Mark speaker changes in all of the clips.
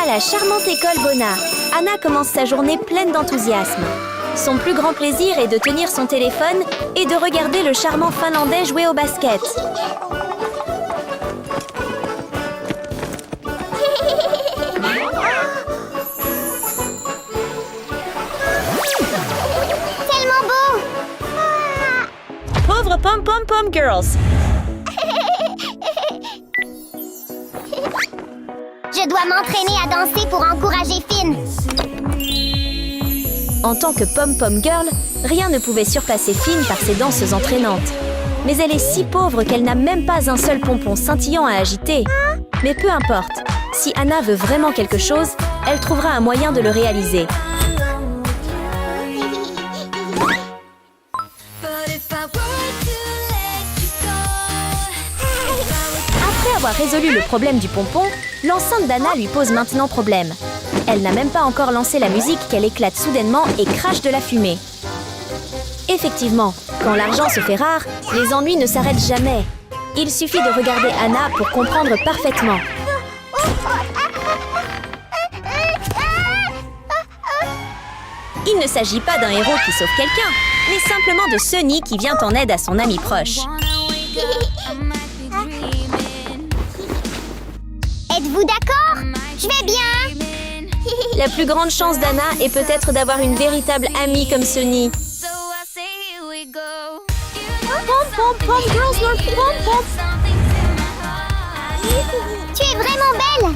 Speaker 1: À la charmante école Bona, Anna commence sa journée pleine d'enthousiasme. Son plus grand plaisir est de tenir son téléphone et de regarder le charmant Finlandais jouer au basket.
Speaker 2: Tellement beau!
Speaker 1: Pauvre Pom-Pom-Pom Girls!
Speaker 2: Je dois m'entraîner à danser pour encourager Finn.
Speaker 1: En tant que Pom-Pom Girl, rien ne pouvait surpasser Finn par ses danses entraînantes. Mais elle est si pauvre qu'elle n'a même pas un seul pompon scintillant à agiter. Mais peu importe, si Anna veut vraiment quelque chose, elle trouvera un moyen de le réaliser. Après avoir résolu le problème du pompon, l'enceinte d'Anna lui pose maintenant problème. Elle n'a même pas encore lancé la musique qu'elle éclate soudainement et crache de la fumée. Effectivement, quand l'argent se fait rare, les ennuis ne s'arrêtent jamais. Il suffit de regarder Anna pour comprendre parfaitement. Il ne s'agit pas d'un héros qui sauve quelqu'un, mais simplement de Sunny qui vient en aide à son ami proche.
Speaker 2: Êtes-vous d'accord? Je vais bien!
Speaker 1: La plus grande chance d'Anna est peut-être d'avoir une véritable amie comme Sunny. Pom-pom-pom girls love pom-pom.
Speaker 2: Tu es vraiment belle!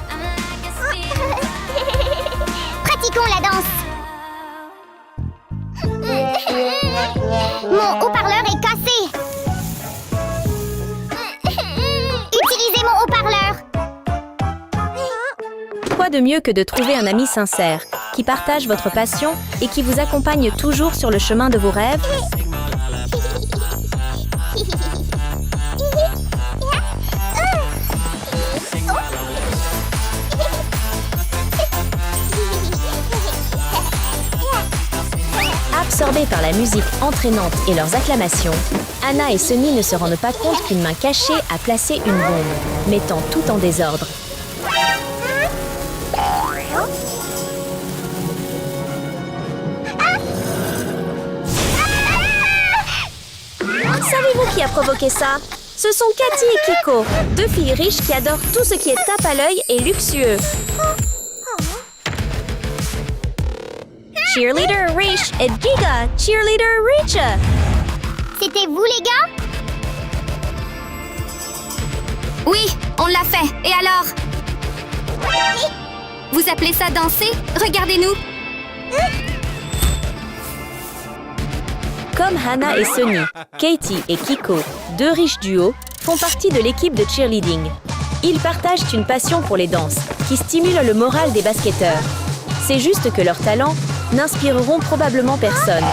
Speaker 2: Pratiquons la danse! Mon haut-parleur est cassé! Utilisez mon haut-parleur!
Speaker 1: Quoi de mieux que de trouver un ami sincère, qui partage votre passion et qui vous accompagne toujours sur le chemin de vos rêves? Absorbés par la musique entraînante et leurs acclamations, Anna et Sunny ne se rendent pas compte qu'une main cachée a placé une bombe, mettant tout en désordre. Savez-vous qui a provoqué ça? Ce sont Cathy et Kiko, deux filles riches qui adorent tout ce qui est tape à l'œil et luxueux. Cheerleader Riche et Giga Cheerleader Rich.
Speaker 2: C'était vous, les gars?
Speaker 3: Oui, on l'a fait. Et alors? Vous appelez ça danser? Regardez-nous.
Speaker 1: Comme Hannah et Sunny, Katie et Kiko, deux riches duos, font partie de l'équipe de cheerleading. Ils partagent une passion pour les danses, qui stimule le moral des basketteurs. C'est juste que leurs talents n'inspireront probablement personne.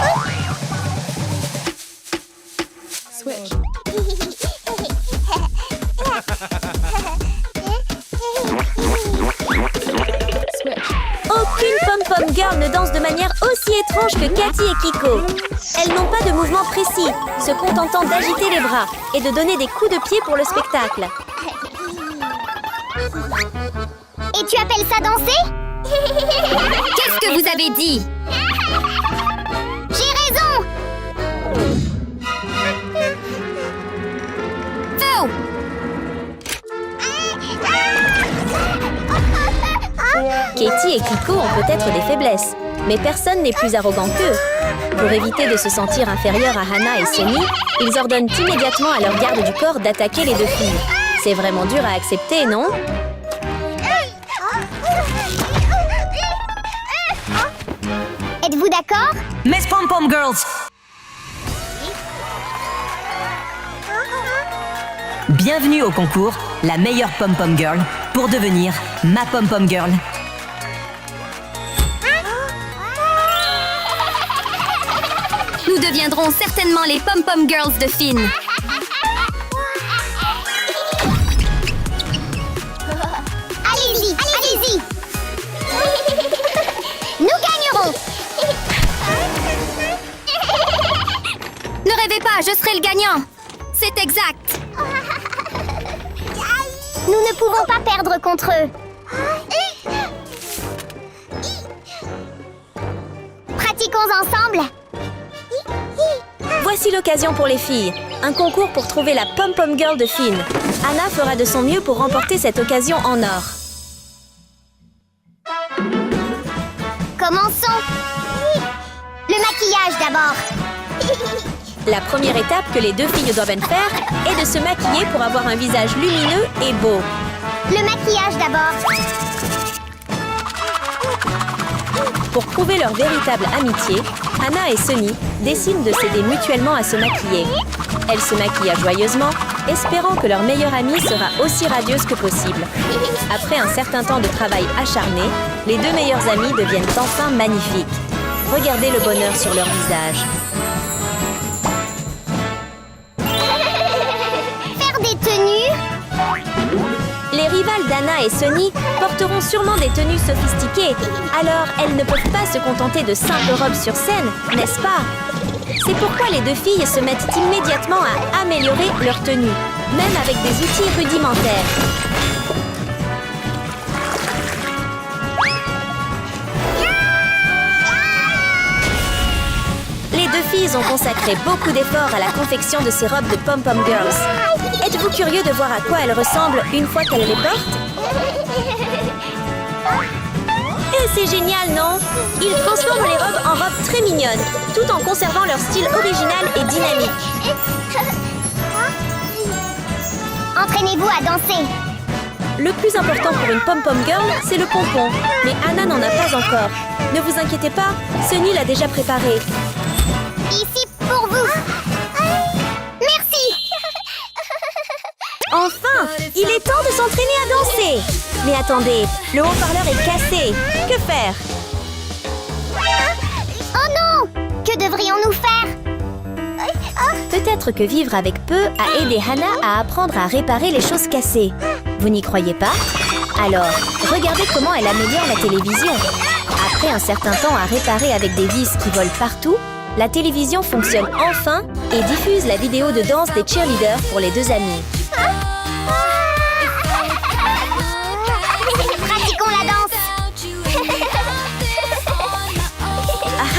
Speaker 1: Aucune pom-pom girl ne danse de manière aussi étrange que Cathy et Kiko. Elles n'ont pas de mouvement précis, se contentant d'agiter les bras et de donner des coups de pied pour le spectacle.
Speaker 2: Et tu appelles ça danser?
Speaker 3: Qu'est-ce que vous avez dit?
Speaker 2: J'ai raison!
Speaker 3: Faux!
Speaker 1: Katie et Kiko ont peut-être des faiblesses, mais personne n'est plus arrogant qu'eux. Pour éviter de se sentir inférieurs à Hannah et Sunny, ils ordonnent immédiatement à leur garde du corps d'attaquer les deux filles. C'est vraiment dur à accepter, non?
Speaker 2: Êtes-vous d'accord?
Speaker 4: Miss Pom Pom Girls! Bienvenue au concours La meilleure Pom Pom Girl pour devenir ma Pom Pom Girl.
Speaker 3: Nous deviendrons certainement les Pom Pom Girls de Finn.
Speaker 2: Allez-y, allez-y! Nous gagnerons!
Speaker 3: Ne rêvez pas, je serai le gagnant. C'est exact.
Speaker 2: Nous ne pouvons pas perdre contre eux. ensemble.
Speaker 1: Voici l'occasion pour les filles. Un concours pour trouver la pom-pom girl de Finn. Anna fera de son mieux pour remporter cette occasion en or.
Speaker 2: Commençons. Le maquillage d'abord.
Speaker 1: La première étape que les deux filles doivent faire est de se maquiller pour avoir un visage lumineux et beau.
Speaker 2: Le maquillage d'abord.
Speaker 1: Pour prouver leur véritable amitié, Anna et Sunny décident de s'aider mutuellement à se maquiller. Elles se maquillent joyeusement, espérant que leur meilleure amie sera aussi radieuse que possible. Après un certain temps de travail acharné, les deux meilleures amies deviennent enfin magnifiques. Regardez le bonheur sur leur visage.
Speaker 2: Faire des tenues.
Speaker 1: Les rivales d'Anna et Sunny porteront sûrement des tenues sophistiquées, alors elles ne peuvent pas se contenter de simples robes sur scène, n'est-ce pas? C'est pourquoi les deux filles se mettent immédiatement à améliorer leur tenue, même avec des outils rudimentaires. Les deux filles ont consacré beaucoup d'efforts à la confection de ces robes de pom-pom girls. Êtes-vous curieux de voir à quoi elles ressemblent une fois qu'elles les portent? Et c'est génial, non? Ils transforment les robes en robes très mignonnes, tout en conservant leur style original et dynamique.
Speaker 2: Entraînez-vous à danser.
Speaker 1: Le plus important pour une pom-pom girl, c'est le pompon. Mais Anna n'en a pas encore. Ne vous inquiétez pas, Sunny l'a déjà préparé.
Speaker 2: Ici pour vous. Merci.
Speaker 1: Enfin, il est temps de s'entraîner à danser. Mais attendez, le haut-parleur est cassé. Que faire?
Speaker 2: Oh non! Que devrions-nous faire?
Speaker 1: Peut-être que vivre avec peu a aidé Hannah à apprendre à réparer les choses cassées. Vous n'y croyez pas? Alors, regardez comment elle améliore la télévision. Après un certain temps à réparer avec des vis qui volent partout, la télévision fonctionne enfin et diffuse la vidéo de danse des cheerleaders pour les deux amies.
Speaker 2: Pratiquons la danse.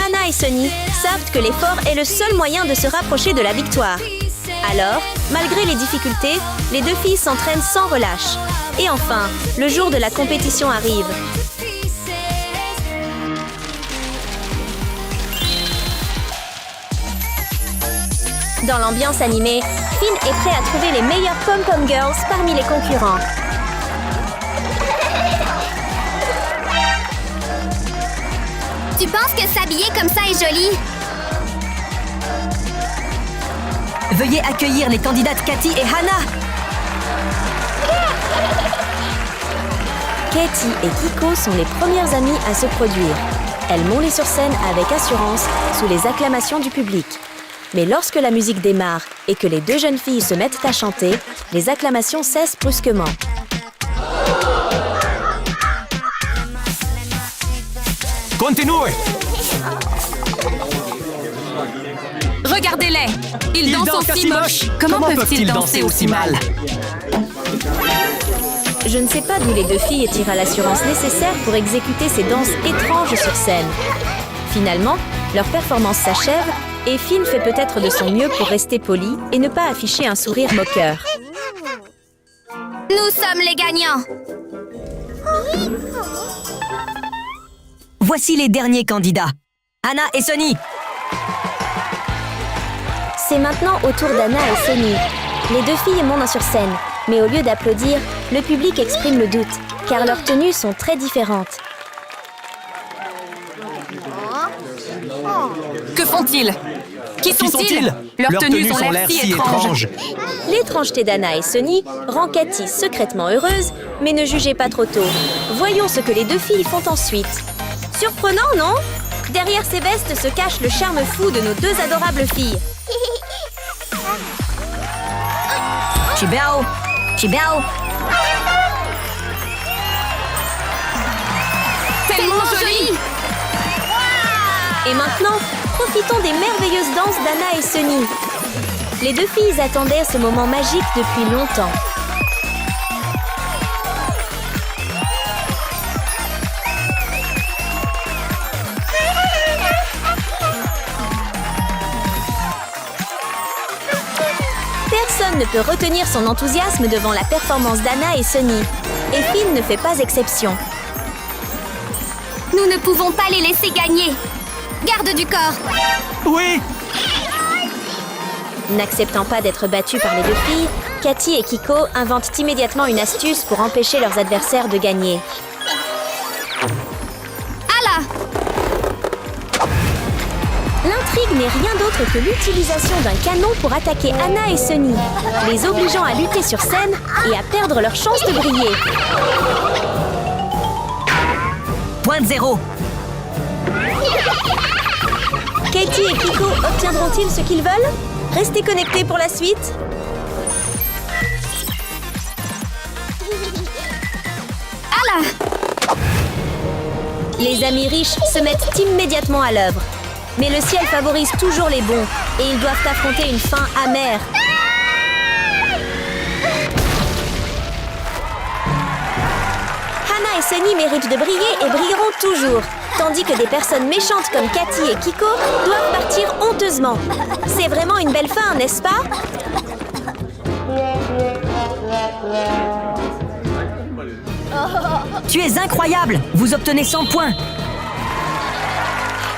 Speaker 1: Hannah et Sunny savent que l'effort est le seul moyen de se rapprocher de la victoire. Alors, malgré les difficultés, les deux filles s'entraînent sans relâche. Et enfin, le jour de la compétition arrive. Dans l'ambiance animée, Finn est prêt à trouver les meilleures pom-pom girls parmi les concurrents.
Speaker 3: Tu penses que s'habiller comme ça est joli?
Speaker 4: Veuillez accueillir les candidates Cathy et Hannah.
Speaker 1: Katie et Kiko sont les premières amies à se produire. Elles montent sur scène avec assurance sous les acclamations du public. Mais lorsque la musique démarre et que les deux jeunes filles se mettent à chanter, les acclamations cessent brusquement.
Speaker 5: Continuez!
Speaker 6: Regardez-les! Ils dansent aussi moche! Comment peuvent-ils danser aussi mal?
Speaker 1: Je ne sais pas d'où les deux filles tirent l'assurance nécessaire pour exécuter ces danses étranges sur scène. Finalement, leur performance s'achève et Finn fait peut-être de son mieux pour rester poli et ne pas afficher un sourire moqueur.
Speaker 3: Nous sommes les gagnants!
Speaker 4: Voici les derniers candidats. Hannah et Sunny.
Speaker 1: C'est maintenant au tour d'Anna et Sunny. Les deux filles montent sur scène, mais au lieu d'applaudir, le public exprime le doute, car leurs tenues sont très différentes.
Speaker 6: Que font-ils? Qui sont-ils? Leurs tenues ont l'air si étranges.
Speaker 1: L'étrangeté d'Anna et Sunny rend Cathy secrètement heureuse, mais ne jugez pas trop tôt. Voyons ce que les deux filles font ensuite. Surprenant, non? Derrière ces vestes se cache le charme fou de nos deux adorables filles.
Speaker 4: Chibao. Chibao.
Speaker 3: Tellement joli!
Speaker 1: Et maintenant, profitons des merveilleuses danses d'Anna et Sunny. Les deux filles attendaient ce moment magique depuis longtemps. ne peut retenir son enthousiasme devant la performance d'Anna et Sunny. Et Finn ne fait pas exception.
Speaker 3: Nous ne pouvons pas les laisser gagner. Garde du corps.
Speaker 5: Oui!
Speaker 1: N'acceptant pas d'être battus par les deux filles, Cathy et Kiko inventent immédiatement une astuce pour empêcher leurs adversaires de gagner.
Speaker 3: Allah!
Speaker 1: L'intrigue n'est rien d'autre que l'utilisation d'un canon pour attaquer Anna et Sunny, les obligeant à lutter sur scène et à perdre leur chance de briller.
Speaker 4: Point de zéro.
Speaker 1: Katie et Kiko obtiendront-ils ce qu'ils veulent? Restez connectés pour la suite.
Speaker 3: Allah!
Speaker 1: Les amis riches se mettent immédiatement à l'œuvre. Mais le ciel favorise toujours les bons et ils doivent affronter une fin amère. Hannah et Sunny méritent de briller et brilleront toujours, tandis que des personnes méchantes comme Cathy et Kiko doivent partir honteusement. C'est vraiment une belle fin, n'est-ce pas?
Speaker 4: Tu es incroyable. Vous obtenez 100 points.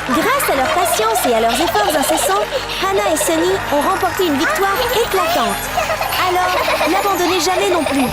Speaker 1: Grâce à leur patience et à leurs efforts incessants, Hannah et Sunny ont remporté une victoire éclatante. Alors, n'abandonnez jamais non plus.